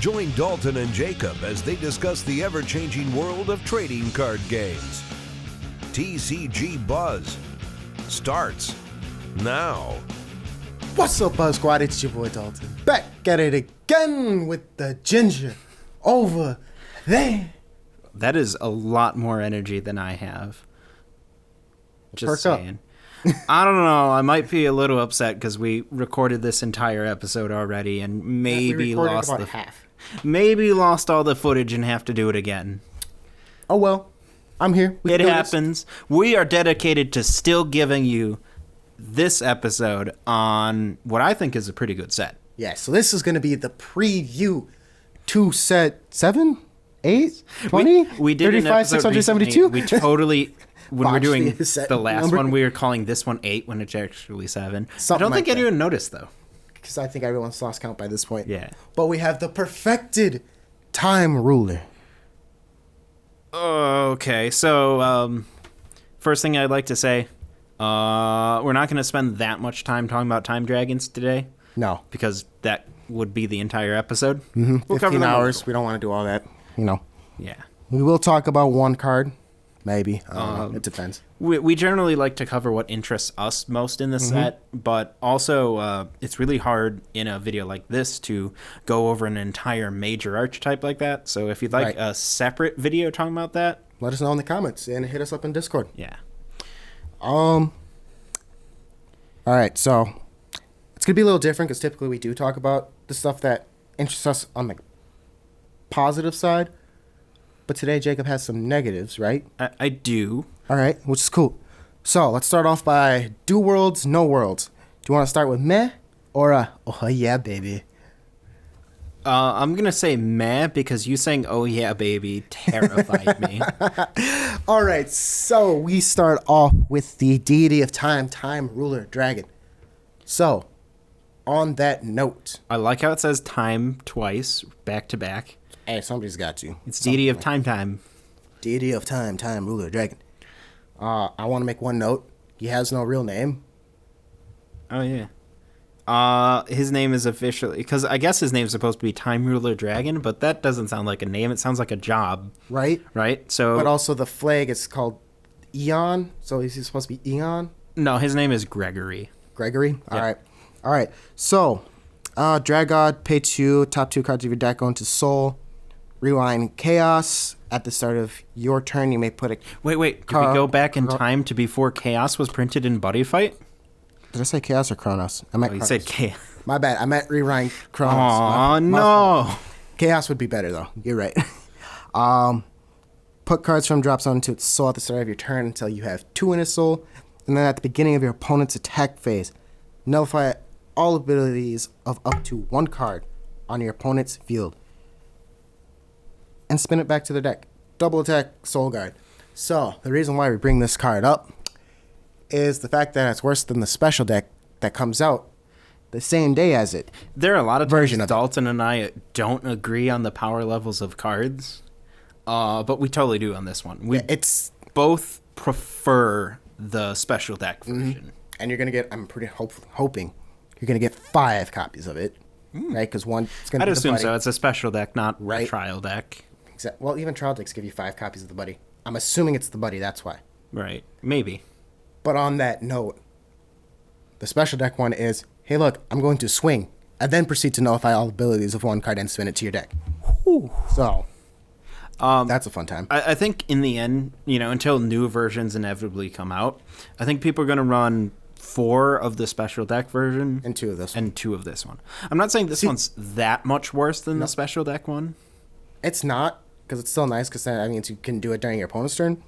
Join Dalton and Jacob as they discuss the ever-changing world of trading card games. TCG Buzz starts now. What's up, Buzz Squad? It's your boy Dalton. Back at it again with the ginger over there. That is a lot more energy than I have. Just Perk saying. I don't know. I might be a little upset because we recorded this entire episode already and maybe lost all the footage and have to do it again. Oh well, I'm here. It happens. We are dedicated to still giving you this episode on what I think is a pretty good set. Yeah, so this is going to be the preview to set 7, 8, 20, we did 35, 672. We totally... When we're doing the last number. one, we were calling this one 8 when it's actually 7. Something I don't think like anyone noticed, though. Because I think everyone's lost count by this point. Yeah. But we have the perfected time ruler. Okay, so first thing I'd like to say, we're not going to spend that much time talking about time dragons today. No. Because that would be the entire episode. Mm-hmm. We'll 15 hours. We don't want to do all that. Yeah. We will talk about one card. Maybe. It depends. We generally like to cover what interests us most in the set, but also it's really hard in a video like this to go over an entire major archetype like that. So if you'd like a separate video talking about that, let us know in the comments and hit us up in Discord. Yeah. All right, so it's going to be a little different because typically we do talk about the stuff that interests us on the positive side. But today, Jacob has some negatives, right? I do. All right, which is cool. So let's start off by do worlds, no worlds. Do you want to start with meh or oh yeah, baby? I'm going to say meh because you saying oh yeah, baby terrified me. All right, so we start off with the deity of time, time ruler, dragon. So, on that note. I like how it says time twice, back to back. Hey, somebody's got to. It's deity of time. Deity of time, time ruler, dragon. I want to make one note. He has no real name. Oh, yeah. His name is officially... Because I guess his name is supposed to be Time Ruler Dragon, but that doesn't sound like a name. It sounds like a job. Right? Right? So. But also the flag is called Eon. So is he supposed to be Eon? No, his name is Gregory. Gregory? Yep. All right. So, Dragod, pay 2, top 2 cards of your deck go into Soul. Rewind Chaos. At the start of your turn, you may put a... Wait. Did we go back in time to before Chaos was printed in Buddyfight? Did I say Chaos or Kronos? I meant Kronos. You said Chaos. My bad. I meant Rewind Kronos. Aw, no. Chaos would be better, though. You're right. Put cards from drop zone into its soul at the start of your turn until you have 2 in its soul. And then at the beginning of your opponent's attack phase, nullify all abilities of up to 1 card on your opponent's field. And spin it back to the deck. Double attack, Soul Guard. So, the reason why we bring this card up is the fact that it's worse than the special deck that comes out the same day as it. There are a lot of times Dalton and I don't agree on the power levels of cards, but we totally do on this one. We both prefer the special deck version. And you're going to get, I'm pretty hoping, you're going to get 5 copies of it, right? Because one, it's going to be the I'd assume buddy. so. It's a special deck, not a trial deck. Well, even trial decks give you 5 copies of the buddy. I'm assuming it's the buddy, that's why. Right. Maybe. But on that note, the special deck one is, hey, look, I'm going to swing, and then proceed to nullify all abilities of 1 card and spin it to your deck. Whew. So, that's a fun time. I think in the end, until new versions inevitably come out, I think people are going to run 4 of the special deck version. And 2 of this one. And 2 of this one. I'm not saying this one's that much worse than the special deck one. It's not, because it's still nice, because that means you can do it during your opponent's turn.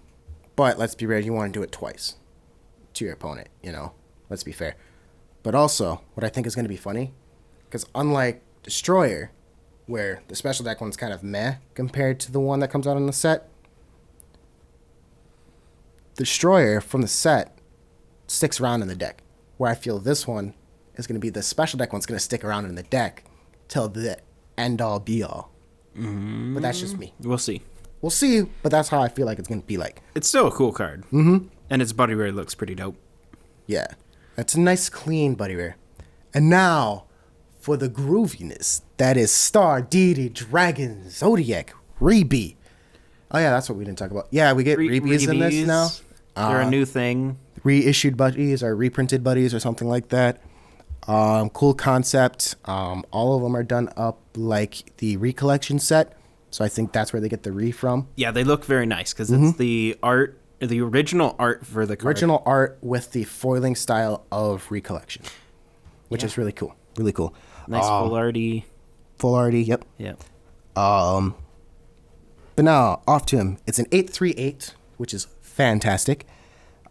But let's be real, you want to do it twice to your opponent, Let's be fair. But also, what I think is going to be funny, because unlike Destroyer, where the special deck one's kind of meh compared to the one that comes out in the set, Destroyer from the set sticks around in the deck. Where I feel this one is going to be the special deck one's going to stick around in the deck till the end all be all. Mm-hmm. But that's just me. We'll see. We'll see, but that's how I feel like it's going to be like. It's still a cool card. Mm-hmm. And its buddy rare looks pretty dope. Yeah. That's a nice, clean buddy rare. And now, for the grooviness. That is Star Deity Dragon Zodiac Re.B. Oh yeah, that's what we didn't talk about. Yeah, we get Re.Bs in this now. They're a new thing. Reissued buddies or reprinted buddies or something like that. Cool concept. All of them are done up like the recollection set. So I think that's where they get the re from. Yeah, they look very nice because it's the art, the original art for the card. Original art with the foiling style of recollection, which is really cool. Really cool. Nice full arty. Full arty, yep. Yeah. But now, off to him. It's an 8/3/8, which is fantastic.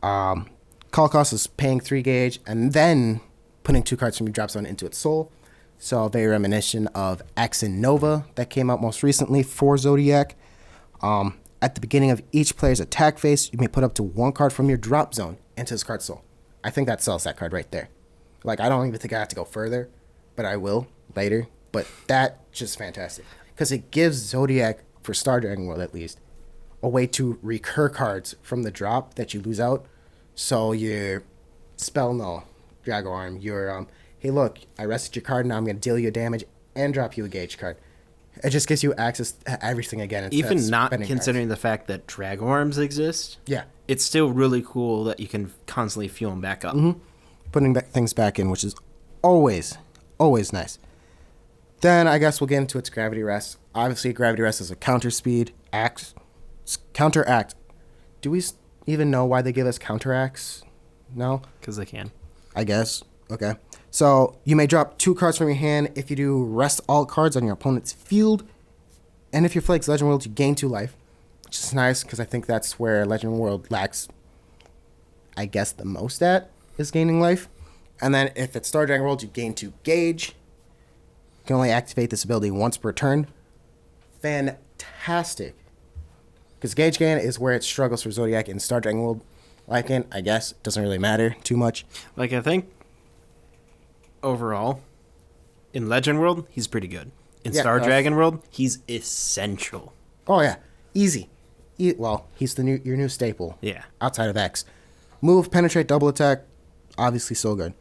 Call cost is paying 3 gauge and then putting 2 cards from your drop zone into its soul. So very reminiscent of Accent Nova that came out most recently for Zodiac. At the beginning of each player's attack phase, you may put up to 1 card from your drop zone into this card's soul. I think that sells that card right there. Like, I don't even think I have to go further, but I will later. But that's just fantastic. Because it gives Zodiac, for Star Dragon World at least, a way to recur cards from the drop that you lose out. So your Spell Null, Drago Arm, your, hey look, I rested your card, now I'm going to deal you damage and drop you a gauge card. It just gives you access to everything again. Even not considering the fact that Drago Arms exist, yeah, it's still really cool that you can constantly fuel them back up. Putting things back in, which is always nice. Then I guess we'll get into its Gravity Rest. Obviously, Gravity Rest is a counter speed counteract. Do we even know why they give us counteracts? No? Because they can. I guess. Okay. So you may drop 2 cards from your hand. If you do, rest all cards on your opponent's field. And if your Flakes Legend World, you gain 2 life. Which is nice, because I think that's where Legend World lacks, I guess, the most at, is gaining life. And then if it's Star Dragon World, you gain 2 gauge. You can only activate this ability once per turn. Fantastic. Because gauge gain is where it struggles for Zodiac in Star Dragon World. Like in, I guess, it doesn't really matter too much. Like, I think overall, in Legend World, he's pretty good. In Star Dragon World, he's essential. Oh, yeah. Easy. Well, he's your new staple. Yeah. Outside of X. Move, penetrate, double attack. Obviously so good.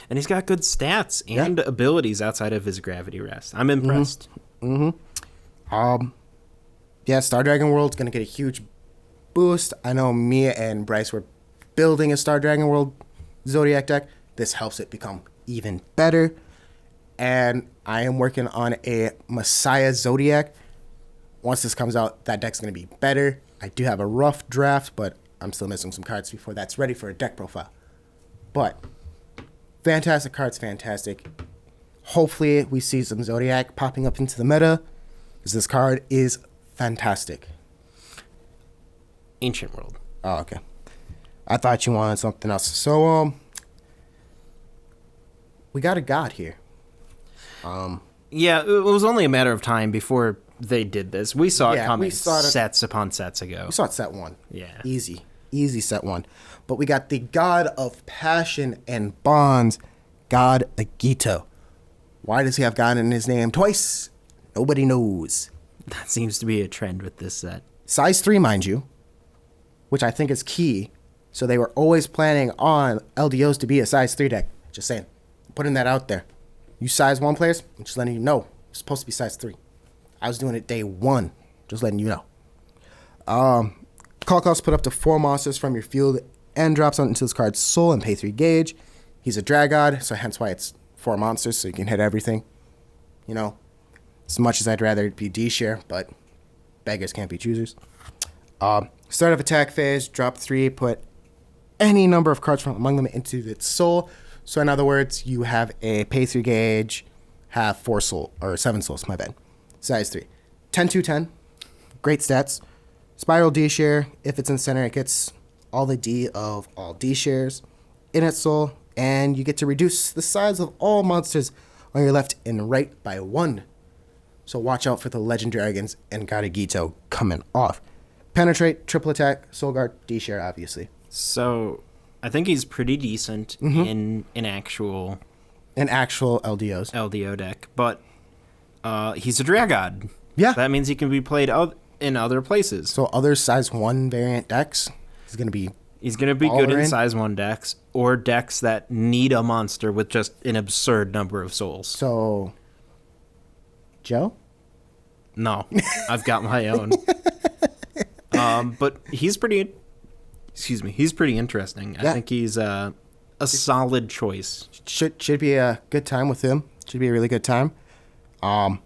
And he's got good stats and abilities outside of his Gravity Rest. I'm impressed. Yeah, Star Dragon World's going to get a huge boost. I know Mia and Bryce were building a Star Dragon World Zodiac deck. This helps it become even better. And I am working on a Messiah Zodiac. Once this comes out, that deck's going to be better. I do have a rough draft, but I'm still missing some cards before that's ready for a deck profile. But fantastic cards, fantastic. Hopefully we see some Zodiac popping up into the meta, because this card is fantastic. Ancient World. Oh, okay. I thought you wanted something else. So, we got a god here. Yeah, it was only a matter of time before they did this. We saw it coming sets upon sets ago. We saw it set 1. Yeah. Easy set 1. But we got the god of passion and bonds, God Agito. Why does he have God in his name twice? Nobody knows. That seems to be a trend with this set. Size 3, mind you, which I think is key. So they were always planning on LDOs to be a size 3 deck. Just saying. Putting that out there. You size 1 players, I'm just letting you know. It's supposed to be size 3. I was doing it day 1. Just letting you know. Call cost, put up to 4 monsters from your field and drops on into this card's soul and pay 3 gauge. He's a drag god, so hence why it's 4 monsters, so you can hit everything. You know, as much as I'd rather it be D-share, but beggars can't be choosers. Start of attack phase, drop 3, put any number of cards from among them into its soul. So in other words, you have a pay 3 gauge, have 4 soul, or 7 souls, my bad. Size 3. 10-2-10. Great stats. Spiral D-share. If it's in center, it gets all the D of all D-shares in its soul. And you get to reduce the size of all monsters on your left and right by 1. So watch out for the Legend Dragons and Gadagito coming off. Penetrate, triple attack, soul guard, D-share, obviously. So I think he's pretty decent in actual LDOs. LDO deck, but he's a drag god. Yeah. That means he can be played in other places. So other size 1 variant decks, he's going to be good in size 1 decks. or decks that need a monster with just an absurd number of souls. So, Joe? No, I've got my own. But he's pretty interesting. Yeah. I think he's a solid choice. Should be a good time with him. Should be a really good time. But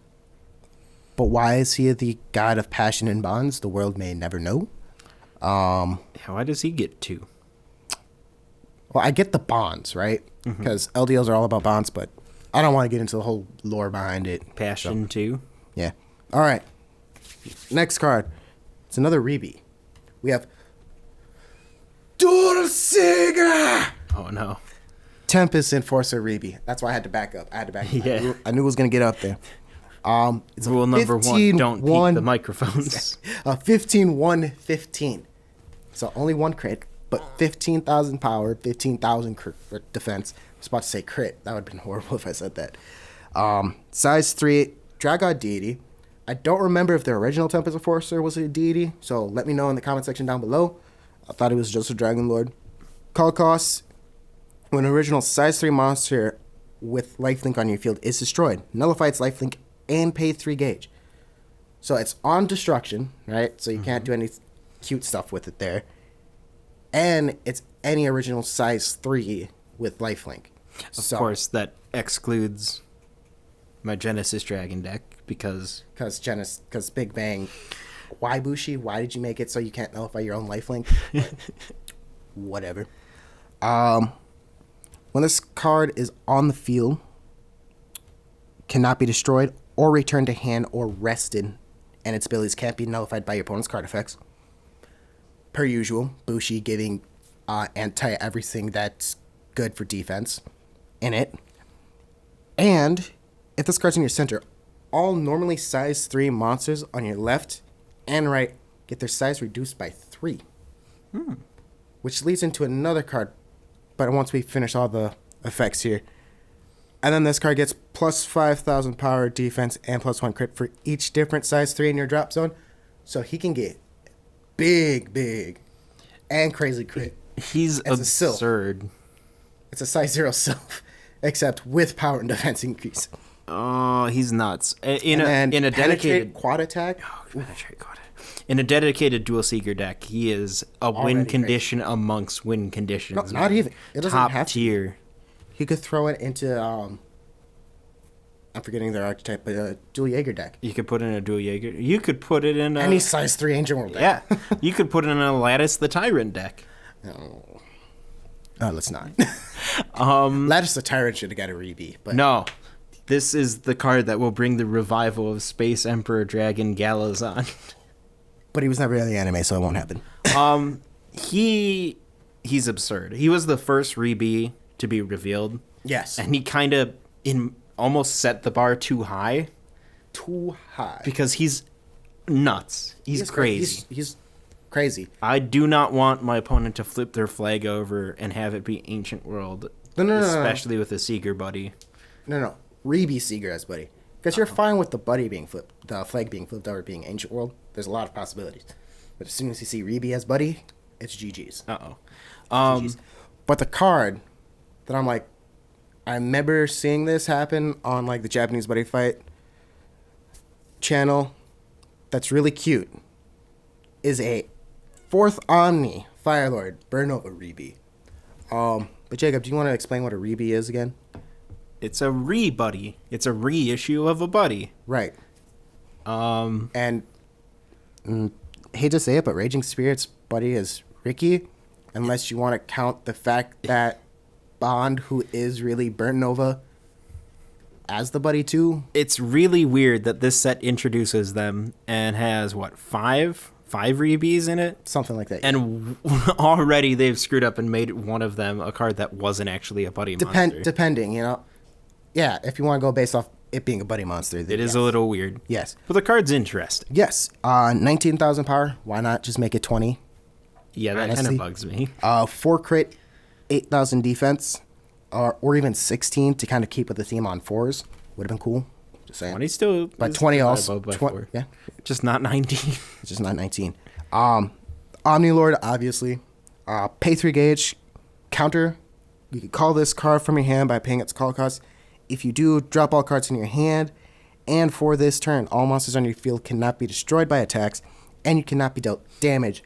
why is he the god of passion and bonds? The world may never know. Why does he get 2? Well, I get the bonds, right? Because LDLs are all about bonds, but I don't want to get into the whole lore behind it. Passion too. Yeah. All right. Next card. It's another Re.B. We have Dulciga! Oh no. Tempest Enforcer Re.B. That's why I had to back up. Yeah. I knew it was going to get up there. It's Rule number 1, don't peek the microphones. 15-1-15. So only 1 crit, but 15,000 power, 15,000 defense. I was about to say crit. That would have been horrible if I said that. Size 3, Dragod Deity. I don't remember if the original Tempest Enforcer was a deity, so let me know in the comment section down below. I thought it was just a Dragon Lord. Call cost. When an original size 3 monster with lifelink on your field is destroyed, nullify its lifelink and pay 3 gauge. So it's on destruction, right? So you can't do any cute stuff with it there. And it's any original size 3 with lifelink. Of course, that excludes my Genesis Dragon deck because Big Bang. Why Bushi? Why did you make it so you can't nullify your own lifelink? Whatever. When this card is on the field, cannot be destroyed or returned to hand or rested, and its abilities can't be nullified by your opponent's card effects. Per usual, Bushi giving anti-everything that's good for defense in it. And if this card's in your center, all normally size 3 monsters on your left and right get their size reduced by 3. Which leads into another card, but once we finish all the effects here. And then this card gets plus 5,000 power, defense, and plus 1 crit for each different size 3 in your drop zone. So he can get big, and crazy crit. He's absurd. It's a size 0 Sylph, except with power and defense increase. Oh, he's nuts. In a dedicated quad attack. In a dedicated Dual Seeker deck, he is a Already win condition amongst win conditions. No, not even. It doesn't Top have to. tier. He could throw it into I'm forgetting their archetype, but a Dual Jaeger deck. You could put in a Dual Jaeger. You could put it in any size 3 Ancient World deck. Yeah. You could put it in a Lattice the Tyrant deck. No. Let's not. Lattice the Tyrant should have got a Re.B. But no. This is the card that will bring the revival of Space Emperor Dragon Galazon. But he was never in the anime, so it won't happen. He's absurd. He was the first Re.B. to be revealed. Yes. And he kind of almost set the bar too high. Too high. Because he's nuts. He's crazy. He's crazy. I do not want my opponent to flip their flag over and have it be Ancient World. No. Especially with a Seeker buddy. No. Re.B. Seeger as buddy. Because you're fine with the buddy being flipped, the flag being flipped over being Ancient World. There's a lot of possibilities. But as soon as you see Re.B. as buddy, it's GG's. GG's. But the card that I'm like, I remember seeing this happen on like the Japanese Buddy Fight channel. That's really cute. Is a 4th Omni Firelord Burnova Re.B. But Jacob, do you want to explain what a Re.B. is again? It's a re-buddy. It's a reissue of a buddy. Right. And hate to say it, but Raging Spirit's buddy is Ricky, unless you want to count the fact that Bond, who is really Burnt Nova, as the buddy too. It's really weird that this set introduces them and has five Re.Bs in it, something like that. Yeah. And already they've screwed up and made one of them a card that wasn't actually a buddy monster. Depending, yeah. If you want to go based off it being a buddy monster, then it is a little weird. Yes, but the card's interesting. Yes, 19,000 power. Why not just make it 20? Yeah, that kind of bugs me. 4 crit, 8,000 defense, or even 16 to kind of keep with the theme on 4s. Would have been cool. Just saying. 20 still. But 20 also. Yeah. Just not 19. It's just not 19. Omni Lord, obviously. Pay 3 gauge, counter You can call this card from your hand by paying its call cost. If you do, drop all cards in your hand. And for this turn, all monsters on your field cannot be destroyed by attacks, and you cannot be dealt damage.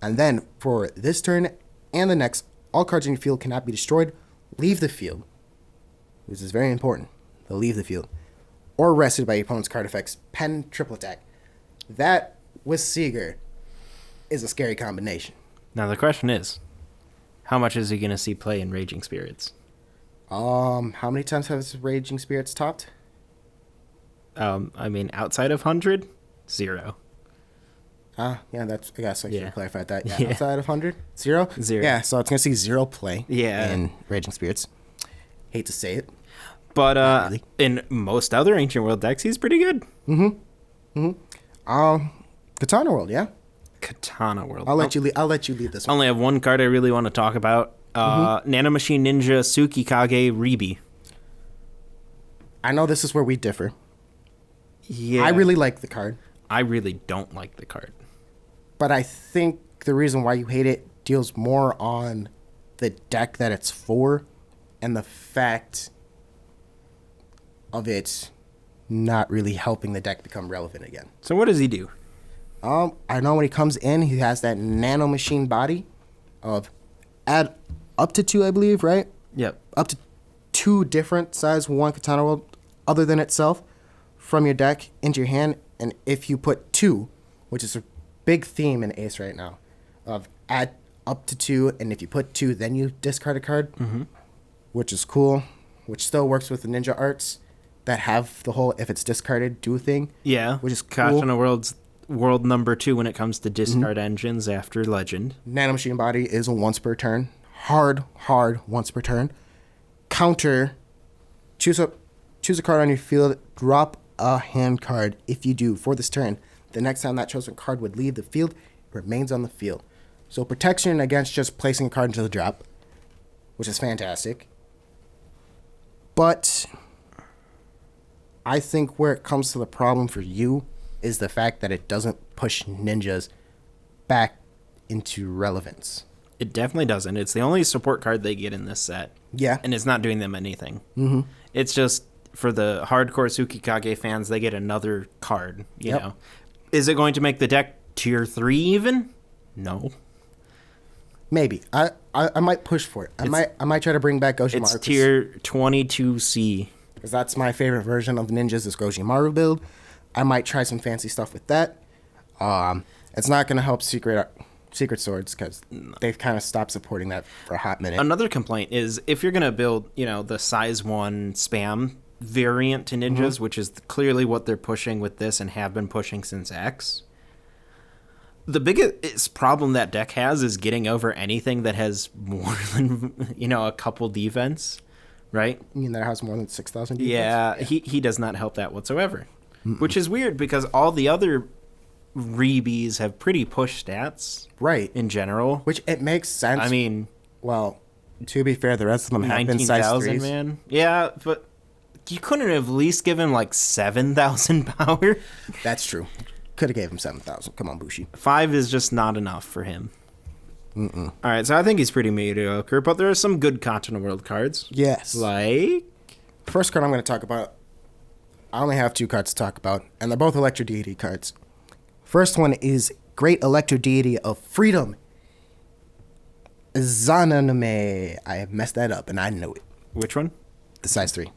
And then for this turn and the next, all cards in your field cannot be destroyed, leave the field. This is very important. They'll leave the field. Or arrested by your opponent's card effects. Pen, triple attack. That, with Seeger, is a scary combination. Now the question is, how much is he going to see play in Raging Spirits? How many times has Raging Spirits topped? I mean, outside of 100, 0. Yeah, that's, I guess I should have clarified that. Yeah, Yeah. outside of 100, 0? 0. Yeah, so it's going to see 0 play Yeah. in Raging Spirits. Hate to say it. But really. in most other Ancient World decks, he's pretty good. Katana World, yeah? Katana World. I'll let you lead this I one. only have one card I really want to talk about. Nanomachine Ninja Tsukikage Re.B. I know this is where we differ. Yeah. I really like the card, I really don't like the card. but I think the reason why you hate it deals more on the deck that it's for and the fact of it not really helping the deck become relevant again. So what does he do? I know when he comes in, he has that nanomachine body of add up to 2, I believe, right? Yep. Up to 2 different size 1 Katana World other than itself from your deck into your hand. And if you put 2, which is a big theme in Ace right now, of add up to 2, and if you put 2, then you discard a card, which is cool, which still works with the ninja arts that have the whole if it's discarded do thing. Yeah. Which is cool. Katana World's world number 2 when it comes to discard engines after Legend. Nanomachine Body is a once per turn. Hard once per turn. Counter, choose a card on your field, drop a hand card. If you do, for this turn, the next time that chosen card would leave the field, it remains on the field. So protection against just placing a card into the drop, which is fantastic. But I think where it comes to the problem for you is the fact that it doesn't push ninjas back into relevance. It definitely doesn't. It's the only support card they get in this set. Yeah. And it's not doing them anything. Mm-hmm. It's just for the hardcore Tsukikage fans, they get another card, you know. Is it going to make the deck tier 3 even? No. Maybe. I might push for it. I might try to bring back Gojimaru. It's tier 22C. Because that's my favorite version of ninjas is Gojimaru build. I might try some fancy stuff with that. It's not going to help Secret Swords because they've kind of stopped supporting that for a hot minute. Another complaint is if you're going to build, the size 1 spam variant to ninjas, which is clearly what they're pushing with this and have been pushing since X, the biggest problem that deck has is getting over anything that has more than, a couple defense, right? You mean that has more than 6,000 defense? Yeah, he does not help that whatsoever, which is weird because all the other Re.Bs have pretty push stats, right? In general, which it makes sense. I mean, well, to be fair, the rest of them have been size 3s. Man. Yeah, but you couldn't have at least given like 7,000 power. That's true. Could have gave him 7,000. Come on, Bushi. 5 is just not enough for him. All right, so I think he's pretty mediocre, but there are some good Katana World cards. Yes. Like? First card I'm going to talk about, I only have 2 cards to talk about, and they're both Electro Deity cards. First one is Great Electro Deity of Freedom, Zananame. I have messed that up, and I know it. Which one? The size 3.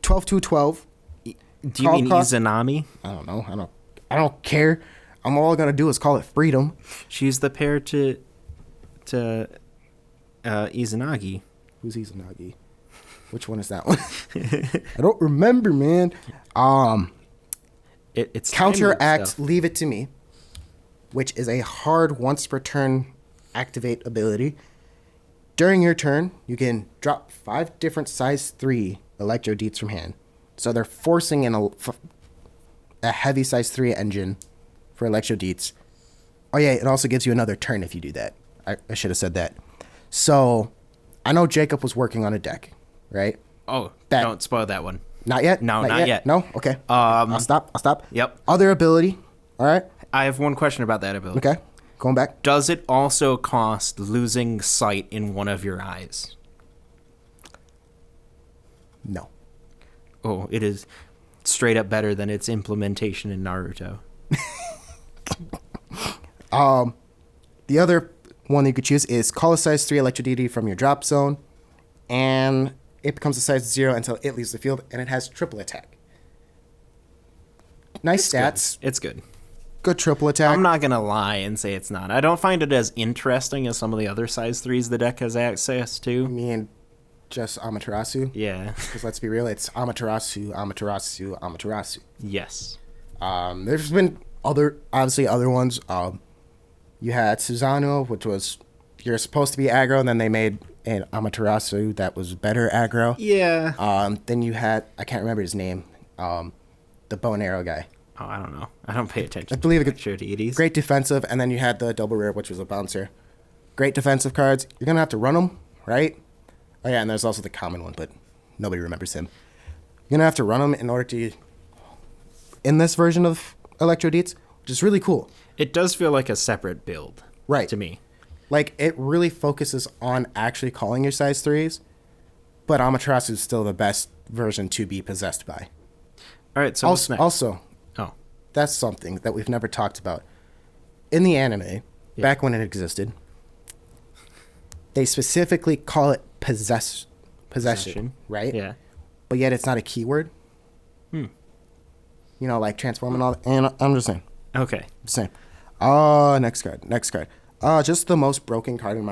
12/2/12. Do you mean Izanami? I don't know. I don't care. I'm all gonna do is call it Freedom. She's the pair to Izanagi. Who's Izanagi? Which one is that one? I don't remember, man. It's Counteract, Leave It to Me, which is a hard once per turn activate ability. During your turn, you can drop 5 different size 3 Electro Deets from hand. So they're forcing in a heavy size 3 engine for Electro Deets. Oh yeah, it also gives you another turn if you do that. I should have said that. So I know Jacob was working on a deck, right? Oh, don't spoil that one. Not yet? No, not yet. No? Okay. I'll stop. Yep. Other ability. All right. I have one question about that ability. Okay. Going back. Does it also cost losing sight in one of your eyes? No. Oh, it is straight up better than its implementation in Naruto. The other one you could choose is call a size 3 Electro Deity from your drop zone, and it becomes a size 0 until it leaves the field, and it has triple attack. Nice stats. It's good. Good triple attack. I'm not going to lie and say it's not. I don't find it as interesting as some of the other size 3s the deck has access to. Me and just Amaterasu. Yeah. Because let's be real, it's Amaterasu, Amaterasu, Amaterasu. Yes. There's been other ones. You had Susanoo, which was, you're supposed to be aggro, and then they made an Amaterasu that was better aggro. Yeah. Then you had, I can't remember his name, the bow and arrow guy. Oh, I don't know. I don't pay attention. I believe to picture deities. Great defensive, and then you had the double rare, which was a bouncer. Great defensive cards. You're going to have to run them, right? Oh, yeah, and there's also the common one, but nobody remembers him. You're going to have to run them in order to, in this version of Electro Deets, which is really cool. It does feel like a separate build. Right. To me. Like, it really focuses on actually calling your size 3s, but Amaterasu is still the best version to be possessed by. All right, so what's next? Also, oh, that's something that we've never talked about. In the anime, back when it existed, they specifically call it possession, right? Yeah. But yet it's not a keyword. You know, like transform and all that. And I'm just saying. Okay. Just saying. Next card. Just the most broken card in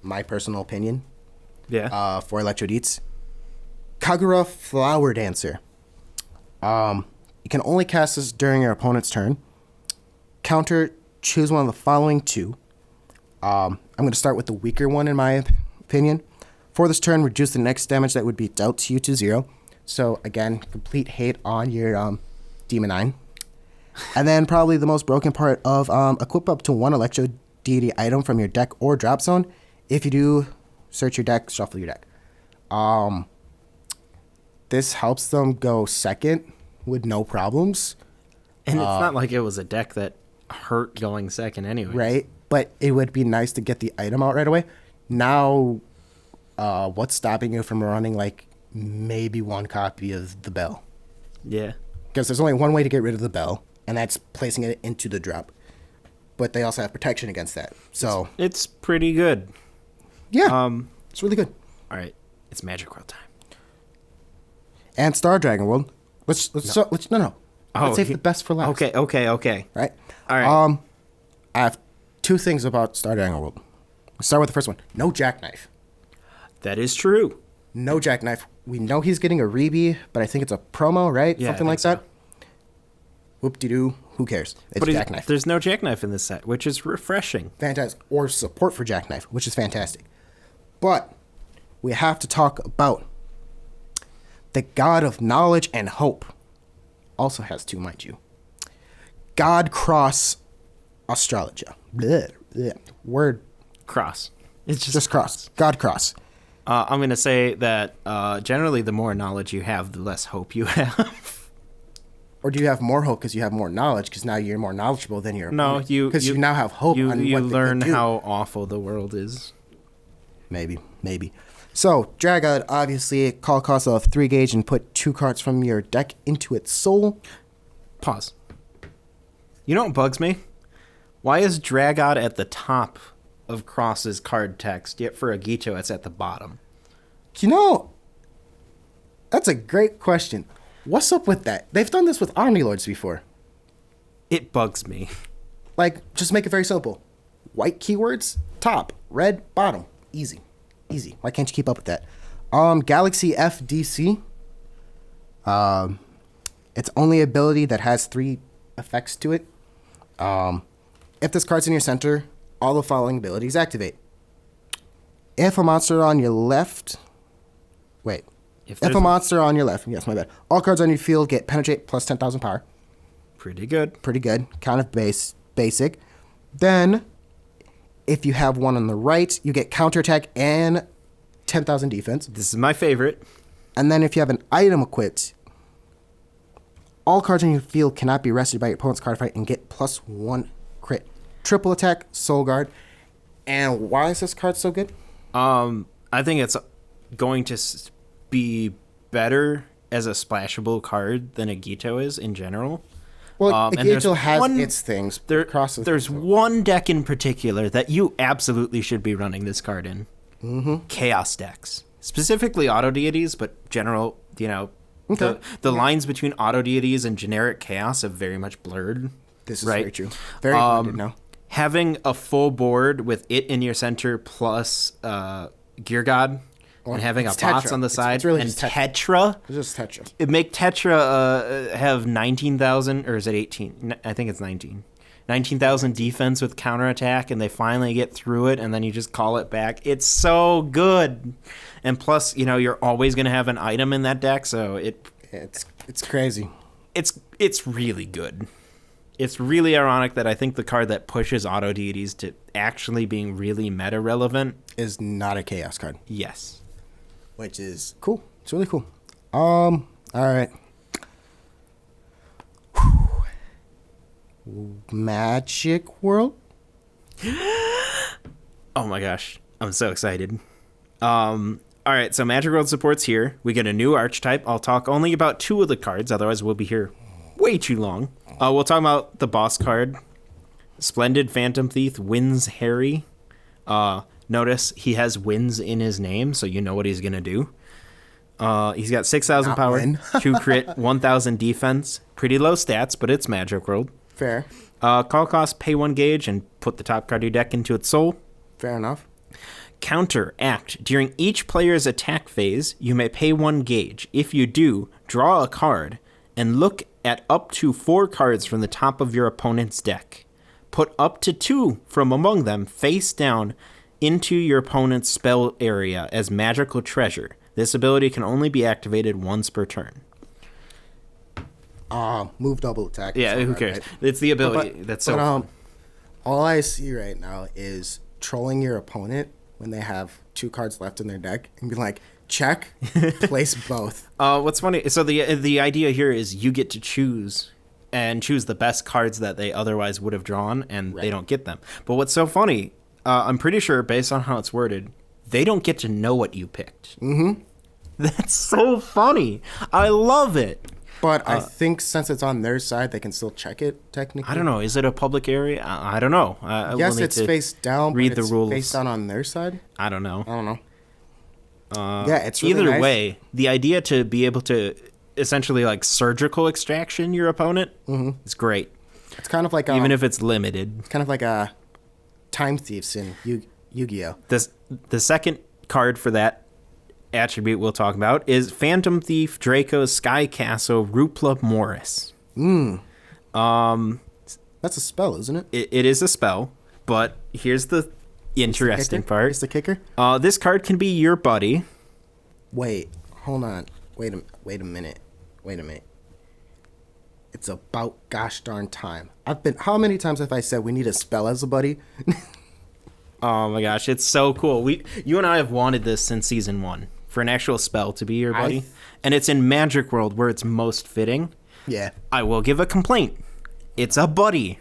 my personal opinion. Yeah. For Electro Deets. Kagura Flower Dancer. You can only cast this during your opponent's turn. Counter, choose one of the following two. I'm going to start with the weaker one in my opinion. For this turn, reduce the next damage that would be dealt to you to 0. So again, complete hate on your Demon 9. And then probably the most broken part of equip up to 1 Electro Deity item from your deck or drop zone. If you do, search your deck, shuffle your deck. This helps them go second with no problems. And it's not like it was a deck that hurt going second anyway. Right? But it would be nice to get the item out right away. Now, what's stopping you from running like maybe one copy of the bell? Yeah. Because there's only one way to get rid of the bell, and that's placing it into the drop. But they also have protection against that. So it's pretty good. Yeah. It's really good. All right. It's Magic World time. And Star Dragon World. Let's no. Oh, let's save the best for last. Okay. Right? All right. I have 2 things about Star Dragon World. Let's start with the first one. No Jackknife. That is true. No Jackknife. We know he's getting a Re.B, but I think it's a promo, right? Yeah, Something like that. Whoop-de-doo. Who cares? It's but Jackknife. There's no Jackknife in this set, which is refreshing. Fantastic. Or support for Jackknife, which is fantastic. But we have to talk about the God of Knowledge and Hope. Also has 2, mind you. God Cross Astrologia. Blech, blech. Word. Cross. It's Just cross. God Cross. I'm going to say that generally the more knowledge you have, the less hope you have. Or do you have more hope because you have more knowledge because now you're more knowledgeable than your No, opponent? Because you now have hope on you what they learn could do. how awful the world is. Maybe. So, Dragod, obviously, call cost of 3 gauge and put 2 cards from your deck into its soul. Pause. You know what bugs me? Why is Dragod at the top of Cross's card text, yet for Agito it's at the bottom? You know, that's a great question. What's up with that? They've done this with Omni Lords before. It bugs me. Like, just make it very simple. White keywords, top. Red, bottom. Easy. Why can't you keep up with that? Galaxy FDC. It's only ability that has 3 effects to it. If this card's in your center, all the following abilities activate. If a monster on your left... Wait. If a monster on your left... Yes, my bad. All cards on your field get penetrate plus 10,000 power. Pretty good. Kind of basic. Then, if you have one on the right, you get counterattack and 10,000 defense. This is my favorite. And then if you have an item equipped, all cards on your field cannot be rested by your opponent's card fight and get plus 1 crit. Triple attack, soul guard. And why is this card so good? I think it's going to be better as a splashable card than a Gito is in general. Well, and there's Gito has one- its things. There's one deck in particular that you absolutely should be running this card in. Mm-hmm. Chaos decks. Specifically auto deities, but general, Okay. the lines between auto deities and generic chaos have very much blurred. This is right? very true. Very blended now. Having a full board with it in your center plus Gear God and having a it's bots Tetra. on the side It's really and just Tetra. It's just Tetra. It make Tetra have 19,000, or is it 18? I think it's 19. 19,000 defense with counterattack, and they finally get through it, and then you just call it back. It's so good. And plus, you're always going to have an item in that deck, so It's crazy. it's really good. It's really ironic that I think the card that pushes auto deities to actually being really meta relevant Is not a chaos card, yes. which is cool. It's really cool. All right. Magic World. Oh my gosh, I'm so excited. All right, so Magic World support's here. We get a new archetype. I'll talk only about 2 of the cards, otherwise we'll be here way too long. We'll talk about the boss card. Splendid Phantom Thief wins Harry. Notice he has wins in his name, so you know what he's gonna do. He's got 6,000 Not power, win. 2 crit, 1,000 defense. Pretty low stats, but it's Magic World. Fair. Call cost, pay 1 gauge, and put the top card of your deck into its soul. Fair enough. Counteract. During each player's attack phase, you may pay 1 gauge. If you do, draw a card and look at up to 4 cards from the top of your opponent's deck. Put up to 2 from among them face down into your opponent's spell area as magical treasure. This ability can only be activated once per turn. Move double attack. Yeah, It's who alright, cares? right? It's the ability. That's so fun. All I see right now is trolling your opponent when they have 2 cards left in their deck and be like, check, place both. What's funny, so the idea here is you get to choose the best cards that they otherwise would have drawn, and they don't get them. But what's so funny, I'm pretty sure, based on how it's worded, they don't get to know what you picked. Mm-hmm. That's so funny. I love it. But I think since it's on their side, they can still check it, technically. I don't know. Is it a public area? I don't know. Yes, it's face down, read but it's the rules. face down on their side. I don't know. I don't know. Yeah, it's really Either nice. way, the idea to be able to essentially like surgical extraction your opponent is great. It's kind of like Even if it's limited. it's kind of like a Time Thieves in Yu-Gi-Oh. The second card for that attribute we'll talk about is Phantom Thief Draco Sky Castle Rupla Morris. That's a spell, isn't it? It is a spell, but here's the interesting part. It's the kicker. This card can be your buddy. Wait, hold on. Wait a minute. It's about gosh darn time. How many times have I said we need a spell as a buddy? Oh my gosh, it's so cool. You and I have wanted this since season 1 for an actual spell to be your buddy. And it's in Magic World where it's most fitting. Yeah. I will give a complaint. It's a buddy.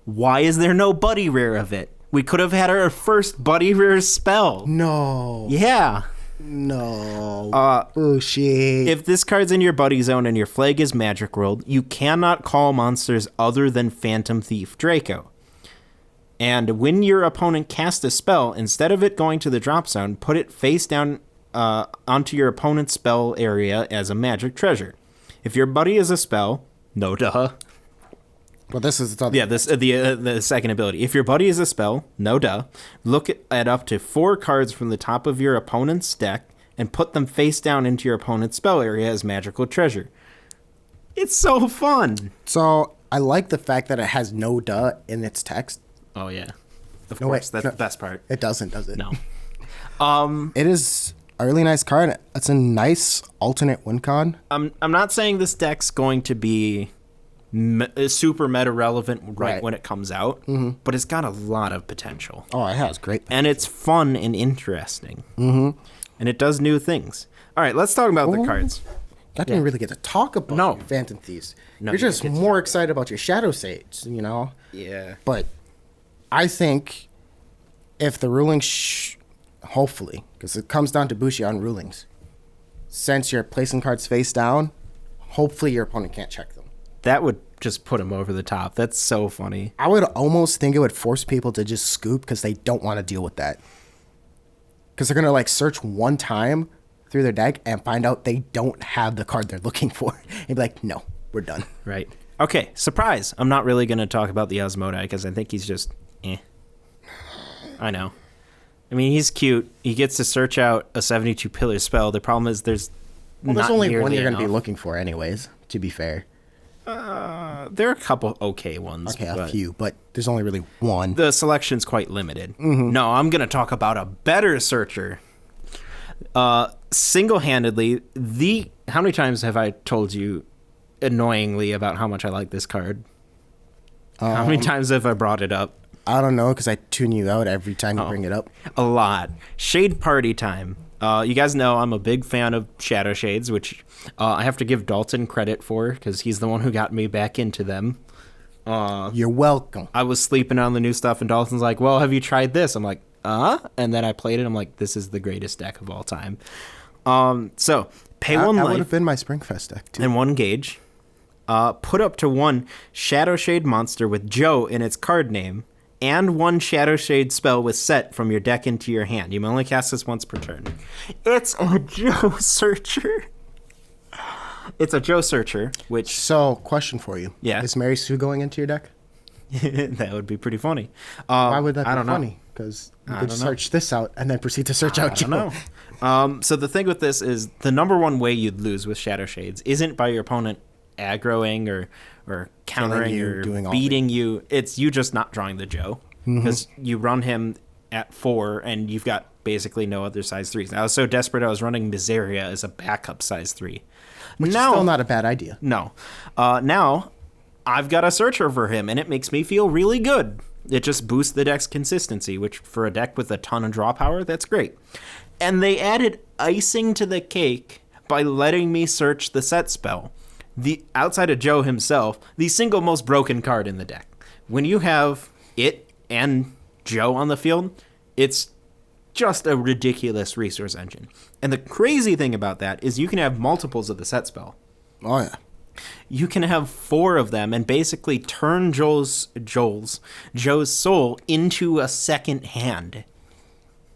Why is there no buddy rare of it? We could have had our first buddy rare spell. No. Yeah. No. Oh shit. If this card's in your buddy zone and your flag is Magic World, you cannot call monsters other than Phantom Thief Draco. And when your opponent casts a spell, instead of it going to the drop zone, put it face down onto your opponent's spell area as a magic treasure. If your buddy is a spell, no duh. Well, this is the Yeah, the second ability. If your buddy is a spell, no duh. Look at up to 4 cards from the top of your opponent's deck and put them face down into your opponent's spell area as magical treasure. It's so fun. So I like the fact that it has no duh in its text. Oh yeah, of No, course. wait, That's no. the best part. It doesn't, does it? No. It is a really nice card. It's a nice alternate win con. I'm not saying this deck's going to be super meta relevant right when it comes out, but it's got a lot of potential. Oh, it has great. And it's fun and interesting. Mm-hmm. And it does new things. All right, let's talk about the cards. I didn't really get to talk about No. your Phantom Thieves. No, You're you just didn't get to more excited about your Shadow Sage, you know? Yeah. But I think if the rulings, hopefully, because it comes down to Bushi on rulings, since you're placing cards face down, hopefully your opponent can't check them. That would just put him over the top. That's so funny. I would almost think it would force people to just scoop because they don't want to deal with that. Because they're going to like search one time through their deck and find out they don't have the card they're looking for. And be like, no, we're done. Right. Okay, surprise. I'm not really going to talk about the Osmodai because I think he's just I know. I mean, he's cute. He gets to search out a 72 pillar spell. The problem is there's only one you're going to be looking for anyways, to be fair. There are a couple okay ones. Okay, a few, but there's only really one. The selection's quite limited. Mm-hmm. No, I'm going to talk about a better searcher. Single-handedly, how many times have I told you annoyingly about how much I like this card? How many times have I brought it up? I don't know, because I tune you out every time you bring it up. A lot. Shade Party Time. You guys know I'm a big fan of Shadow Shades, which I have to give Dalton credit for because he's the one who got me back into them. You're welcome. I was sleeping on the new stuff, and Dalton's like, well, have you tried this? I'm like, and then I played it. I'm like, this is the greatest deck of all time. So, pay one life. That would have been my Springfest deck, too. And one gauge. Put up to one Shadow Shade monster with Joe in its card name, and one Shadow Shade spell with set from your deck into your hand. You may only cast this once per turn. It's a Joe Searcher. It's a Joe Searcher, which... So, question for you. Yeah. Is Mary Sue going into your deck? That would be pretty funny. Why would that be funny? Because you could search this out and then proceed to search out Joe. I don't know. So the thing with this is the number one way you'd lose with Shadow Shades isn't by your opponent aggroing or countering you, or beating you. It's you just not drawing the Joe because you run him at 4 and you've got basically no other size 3s. I was so desperate I was running Miseria as a backup size 3. Which is still not a bad idea. No. Now I've got a searcher for him and it makes me feel really good. It just boosts the deck's consistency, which for a deck with a ton of draw power, that's great. And they added icing to the cake by letting me search the set spell. The outside of Joe himself, the single most broken card in the deck. When you have it and Joe on the field, it's just a ridiculous resource engine. And the crazy thing about that is you can have multiples of the set spell. Oh, yeah. You can have 4 of them and basically turn Joe's soul into a second hand.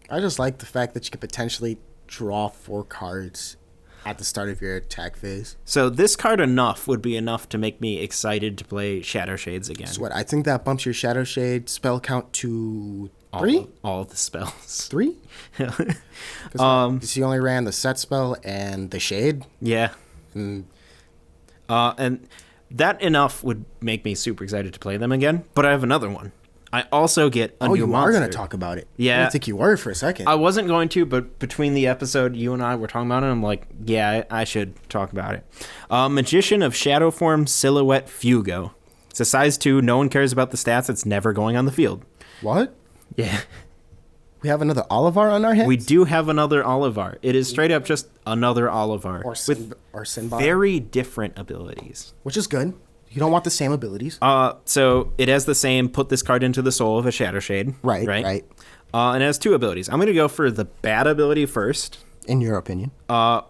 I just like the fact that you could potentially draw 4 cards at the start of your attack phase. So this card enough would be enough to make me excited to play Shadow Shades again. So what, I think that bumps your Shadow Shade spell count to 3? All of the spells. 3? Because you only ran the set spell and the Shade? Yeah. And that enough would make me super excited to play them again. But I have another one. I also get a new monster. Oh, you are going to talk about it. Yeah. I didn't think you were for a second. I wasn't going to, but between the episode, you and I were talking about it, I'm like, yeah, I should talk about it. Magician of Shadow Form Silhouette Fugo. It's a size 2. No one cares about the stats. It's never going on the field. What? Yeah. We have another Olivar on our hands? We do have another Olivar. It is straight up just another Olivar. Or Sinbad. Very different abilities. Which is good. You don't want the same abilities. So it has the same, put this card into the soul of a Shadow Shade. Right. And it has 2 abilities. I'm going to go for the bad ability first. In your opinion.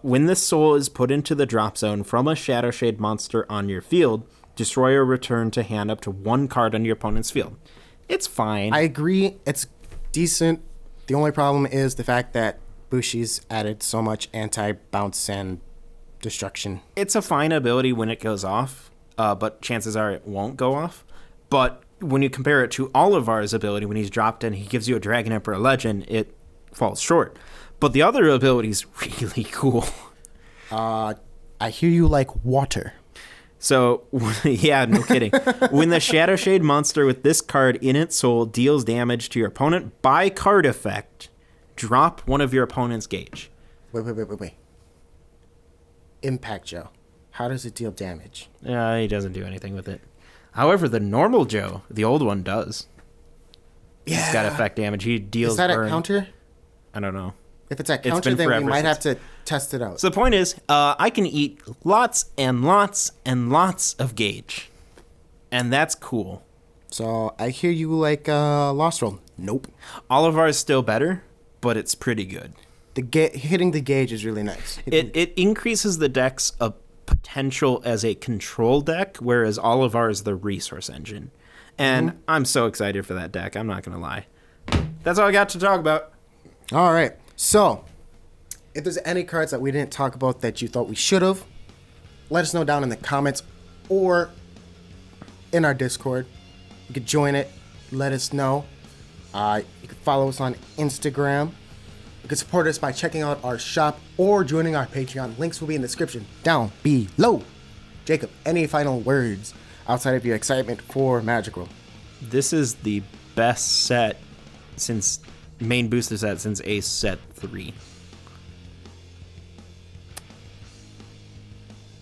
When this soul is put into the drop zone from a Shadow Shade monster on your field, destroy or return to hand up to 1 card on your opponent's field. It's fine. I agree. It's decent. The only problem is the fact that Bushi's added so much anti-bounce and destruction. It's a fine ability when it goes off. But chances are it won't go off. But when you compare it to Olivar's ability, when he's dropped in, he gives you a Dragon Emperor Legend, it falls short. But the other ability is really cool. I hear you like water. So, yeah, no kidding. When the Shadow Shade monster with this card in its soul deals damage to your opponent by card effect, drop one of your opponent's gauge. Wait. Impact Joe. How does it deal damage? He doesn't do anything with it. However, the normal Joe, the old one, does. Yeah. He's got effect damage. He deals Is that burn. a counter? I don't know. If it's a counter, then we might have to test it out. So the point is, I can eat lots and lots and lots of gauge. And that's cool. So I hear you like Lost World. Nope. Olivar is still better, but it's pretty good. hitting the gauge is really nice. It increases the deck's potential as a control deck, whereas all of ours is the resource engine. And I'm so excited for that deck. I'm not going to lie. That's all I got to talk about. All right. So, if there's any cards that we didn't talk about that you thought we should have, let us know down in the comments or in our Discord. You could join it. Let us know. You can follow us on Instagram. You can support us by checking out our shop or joining our Patreon. Links will be in the description down below. Jacob, any final words outside of your excitement for Magic World? This is the best set since main booster set since Ace set 3.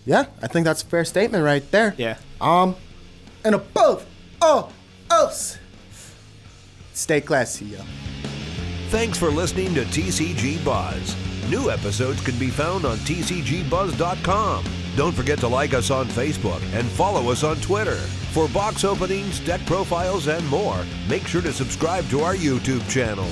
Yeah, I think that's a fair statement right there. Yeah. And above all else, stay classy, yo. Thanks for listening to TCG Buzz. New episodes can be found on tcgbuzz.com. Don't forget to like us on Facebook and follow us on Twitter. For box openings, deck profiles, and more, make sure to subscribe to our YouTube channel.